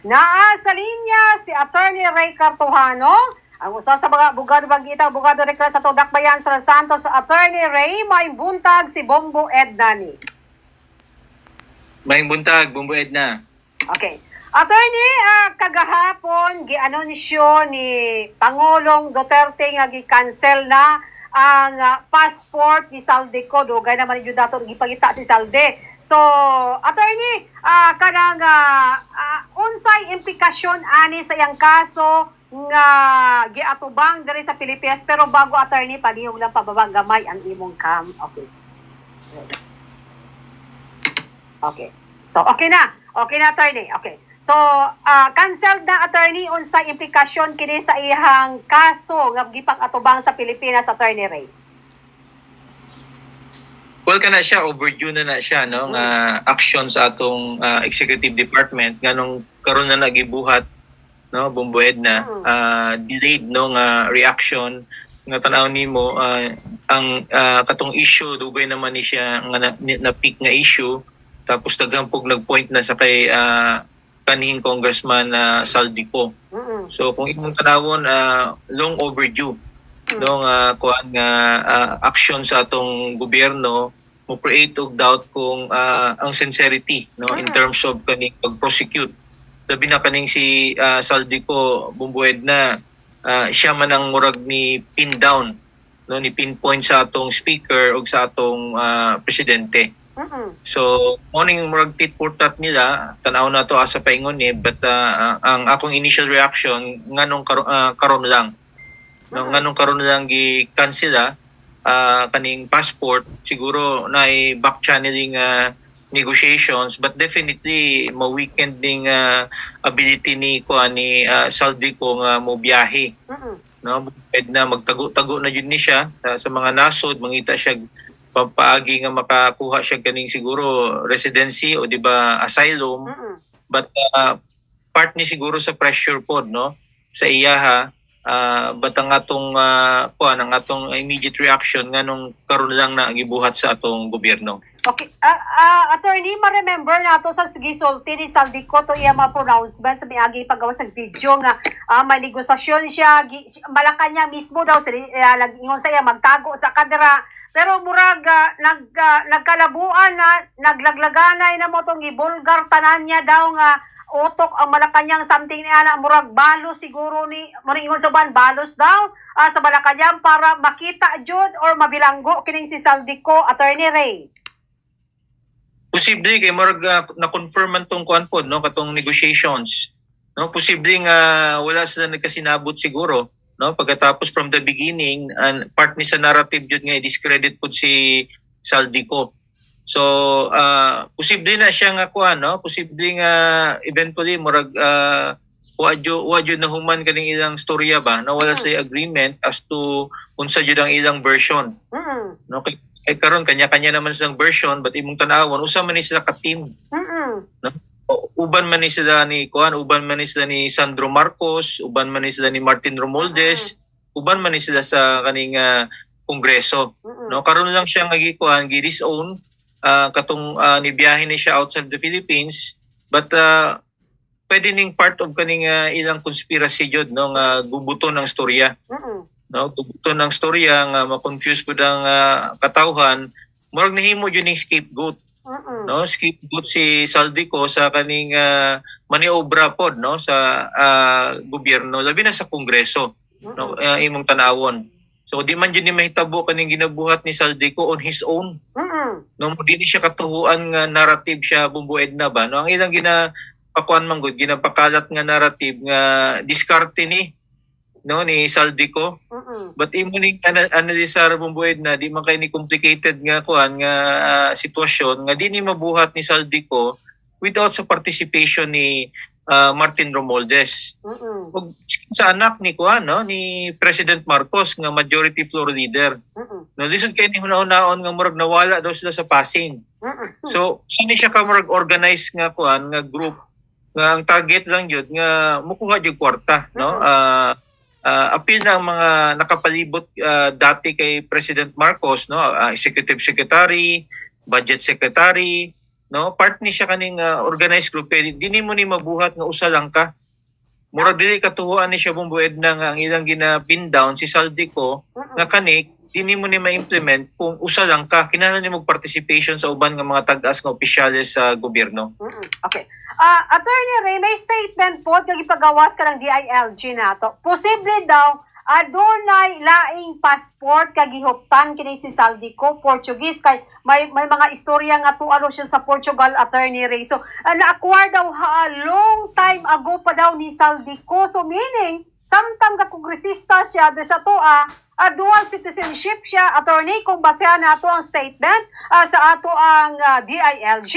Naa sa linya si Attorney Ray Cartojano, ang usa sa mga abogado bagita, abogado rekla sa Dakbayan sa Santos. Attorney Ray, may buntag si Bombo Ednani. May buntag, Bombo Edna. Okay. Attorney, kagahapon gi-anunsyo ni Pangulong Duterte nga gi-cancel na ang passport ni Saldico. Dugay naman yung dato gipangita si Salde. So, attorney, kanang unsay implikasyon ani sa iyang kaso nga giatubang diri sa Pilipinas, pero bago attorney palihog lang pababa gamay ang imong cam. Okay. Okay. So, okay na. Okay na, attorney. Okay. So, canceled na, attorney, unsay implikasyon kini sa ihang kaso nga gipang atubang sa Pilipinas, Attorney Ray? Well, kana siya, overdue na siya, no? Nga action sa atong executive department, nganong karon na nagibuhat, no, Bombo Edna, delayed, no, nga reaction, nga tanaw nimo, ang katong issue, dugay naman ni siya nga na-pick nga issue, tapos tagampog nag-point na sa kay kanihing Congressman Saldico. So kung imong tanawon, long overdue no nga kuan nga action sa atong gobyerno mo create og doubt kung ang sincerity, no, in terms of kaning pag-prosecute. Sabi na kaning si Saldico, Bombo Edna, siya man ang murag ni pin down, no, ni pinpoint sa atong speaker o sa atong presidente. So, morning murag tit for tat nila, tanaw na to asa paingon ni, but ang akong initial reaction nganong karon lang. No, nganong karon lang gi-cancel kaning passport, siguro na back channeling negotiations, but definitely ma-weekend ding ability ni Saldico nga mo biyahe. No, pwede na magtago-tago na yun ni siya sa mga nasod, mangita siya pampaagi nga makakuha siya kaning siguro residency o di ba asylum, but part ni siguro sa pressure pod, no, sa iyaha, but ang atong ang atong immediate reaction nganong karon lang na gibuhat sa atong gobyerno. Okay. Attorney, ma-remember nato sa gisulti ni Saldico to iya ma-pronouncement sa miagi paggawa sa video nga may negosasyon siya, Malacanang mismo daw ingon sa iya magtago sa kadra. Pero murag nagkalabuan na naglaglaganay na mo tong gibulgar tanan niya daw nga utok ang Malacanang something ni ana, murag balos siguro ni moringon sa ban balos daw sa Malacanang para makita jud or mabilanggo kining si Saldico, Attorney Ray. Posible kay murag na-confirm man tong kuan pod, no, katong negotiations, no, posible nga wala sila nagkasinabot siguro, no, pagkatapos from the beginning part ni sa narrative jud nga i-discredit pud si Saldico. So posible na siya nga kuan, no, posible nga eventually murag wadyo na human kaning ilang storya ba na wala sa agreement as to unsa jud ang ilang version. No, karon kanya-kanya naman silang version, but imong tan-awon usa man ni sila ka team. No? Uban man ni sila ni uban man ni sila ni Sandro Marcos, uban man ni sila ni Martin Romualdez, uban man ni sila sa kaning kongreso. No, karon lang siya nga gi-disown katong ni biyahe ni siya outside the Philippines, but pwede ning part of kaning ilang conspiracy jud, no, nga gubuton ng storya. No, gubuton ng storya nga ma-confuse pud ang katawhan, murag nahimo jud ning scapegoat. No, scapegoat si Saldico sa kaning maniobra pod, no, sa gobyerno labi na sa kongreso, no, imong tanawon. So di man jud ni mahitabo kaning ginabuhat ni Saldico on his own. No, di siya katuhuan nga narrative siya, Bombo Edna ba, no, ang ilang ginapakuan man gud ginapakalat nga narrative nga diskarte ni Saldico. But imo ning analisar, Bombo Edna, di man kay ni complicated nga kuan nga sitwasyon nga di ni mabuhat ni Saldico without sa participation ni Martin Romualdez. Ug sa anak ni kuan, no, ni President Marcos nga majority floor leader. No, lisod kay ni hunahon nga murag nawala daw sila sa Pasig. So sini siya ka murag organized nga kuan nga group nga ang target lang jud nga mukuha jud kwarta, no. Appeal ng mga nakapalibot dati kay President Marcos, no, executive secretary, budget secretary, no, part ni siya kaning organized group, dini mo ni mabuhat nga usa lang ka. Mura dili katuhuan ni siya bumbued na nga ang ilang gina-pin down si Saldico nga kani dini mo ni ma-implement kung usa lang ka. Kinahanglan ni mo participation sa uban nga mga tag-as nga opisyales sa gobyerno. Okay. Attorney Ray, may statement po nga ipagawas ka ng DILG nato. Posible daw adunay laing passport kag gihuptan kini si Saldico Portuguese kay may mga istorya nga tualo siya sa Portugal, Attorney Ray. So na-acquire daw long time ago pa daw ni Saldico. So meaning samtang ka kongresista siya sa dual citizenship siya, attorney, kung basehan nato ang statement sa ato ang DILG.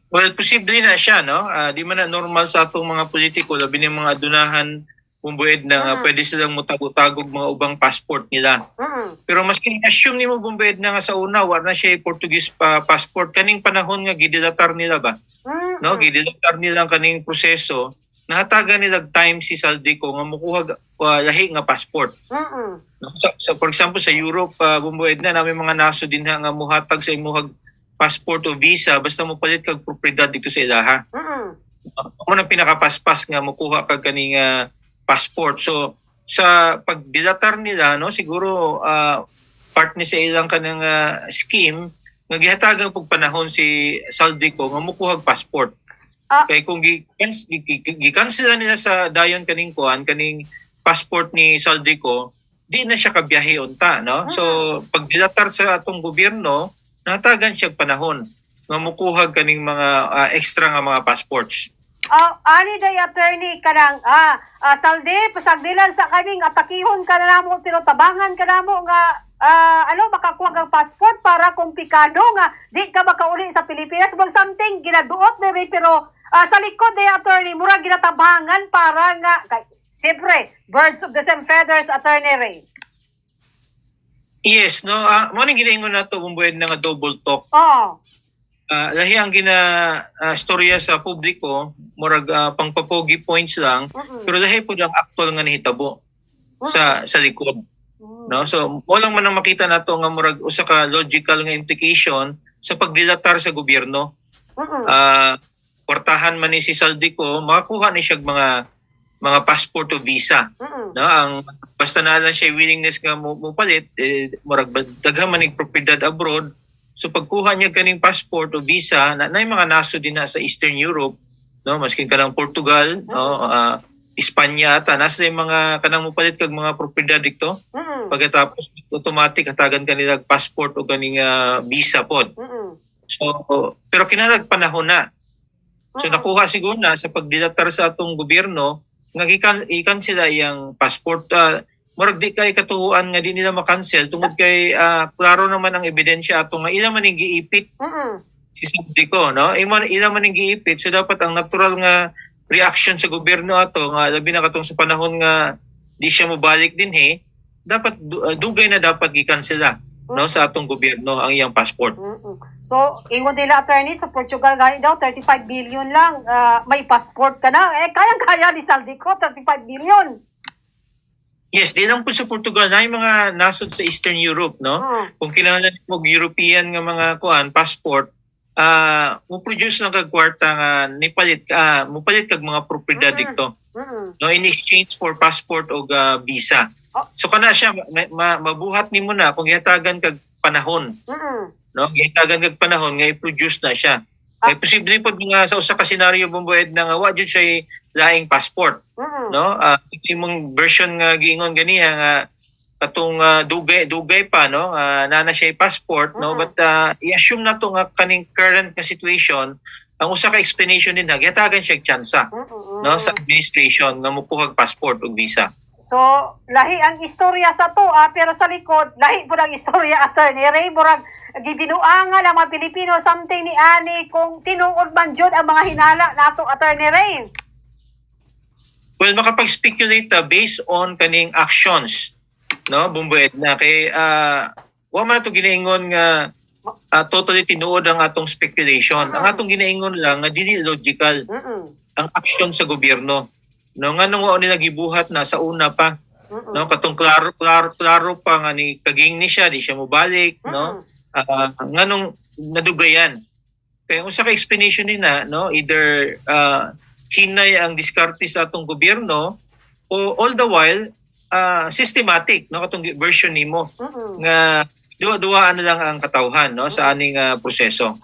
Well, posible na siya, no? Di man na normal sa atong mga politiko, labi ng mga adunahan bumbued na pwede silang mutagog-tagog mga ubang passport nila. Pero maski assume nimo bumbued na nga sa una, wala na siya Portuguese passport. Kaning panahon nga gidilatar nila ba? No, gidilatar nila ang kaning proseso. Nahatagan nila time si Saldico nga mukuha lahi nga passport. No? So, for example, sa Europe, bumbued na namin mga naso din nga muhatag sa imuhag passport o visa basta mo palit kag propriedad dito sa ilaha. Mo nang pinakapaspas nga mukuha kag kaning passport. So sa pagdilatar nila, no, siguro part ni sa ilang kanang scheme nga gihatagan pug panahon si Saldico nga mukuha passport. Kay kung gi-cancel nila sa dayon kaning kaning passport ni Saldico, di na siya kabiyahe unta, no? So pag dilatar sa atong gobyerno, natagan siya panahon nga mukuha kaning mga extra nga mga passports. Ani day attorney kanang Saldi pasagdilan sa kaming atakihon ka na namo pero tabangan ka namo nga makakuha kang passport para komplikado nga di ka makauli sa Pilipinas but something ginaduot na rin pero sa likod day attorney mura ginatabangan para nga siyempre birds of the same feathers, Attorney Ray. Yes, no, mo ning ginaingon nato bumbued na nga double talk. Lahi ang storya sa publiko, murag pangpapogi points lang, pero lahi po ang actual nga nahitabo sa likod. No? So, walang man ang makita nato nga murag usa ka logical nga implication sa pagdilatar sa gobyerno. Portahan man ni si Saldico, makakuha ni siya mga passport o visa. No, ang basta na lang siya willingness nga mo palit, murag daghan man ning propriedad abroad. So pagkuha niya kaning passport o visa na yung mga naso din na sa Eastern Europe, no, maskin kanang Portugal, no, Espanya ata nasa yung mga kanang mopalit kag mga propriedad dito. Pagkatapos automatic hatagan kanila passport o kaning visa pod. So pero kinahanglan panahon na. So nakuha siguro na sa pagdilatar sa atong gobyerno nga ikan sila yung passport. Murag di kay katuhuan nga di nila makancel tungod kay klaro naman ang ebidensya ato nga ila man ning giipit si Saldico, no? Ila man ning giipit, so dapat ang natural nga reaction sa gobyerno ato nga labi na katong sa panahon nga di siya mobalik dinhi, dapat dugay na dapat gi-cancela, no, sa atong gobyerno ang iyang passport. So, ingon nila attorney sa Portugal gani daw 35 billion lang may passport ka na. Kayang-kaya ni Saldico 35 billion. Yes, di lang po sa Portugal na yung mga nasod sa Eastern Europe, no? Kung kinahanglan mo European nga mga passport, mo produce lang kag kwarta nga mo palit kag mga propriedad dito. No, in exchange for passport o visa. So kana siya mabuhat nimo na kung gihatagan kag panahon. No, gihatagan kag panahon nga i-produce na siya. Kay posible pod nga sa usa ka senaryo bumbued na nga wa jud siya laing passport. No, ito yung version nga giingon ganiya nga katong dugay pa, no, nana siya passport, no, but i-assume na to nga kaning current nga situation, ang usa ka explanation din hagatagan siya tsansa, no, sa administration nga mokuha passport o visa. So lahi ang istorya sa to pero sa likod lahi pud ang istorya, Attorney Ray, murag gibinuangan ang mga Pilipino something ni ani kung tinuod man jud ang mga hinala nato, Attorney Ray. Well, makapag-speculate based on kaning actions, no, bumbued na kay wa man ato ginaingon nga totally tinuod ang atong speculation. Ang atong ginaingon lang nga dili logical ang action sa gobyerno. No, nganong wa nila gibuhat na sa una pa. No, katong klaro pa nga ni kaging ni siya, di siya mobalik, no. Nganong nadugayan. Kaya usa ka explanation nina, no, either hinay ang diskarte sa atong gobyerno o all the while systematic, no, katong version nimo Mm-mm. nga duwa-duwa ano lang ang katawhan, no, sa aning proseso.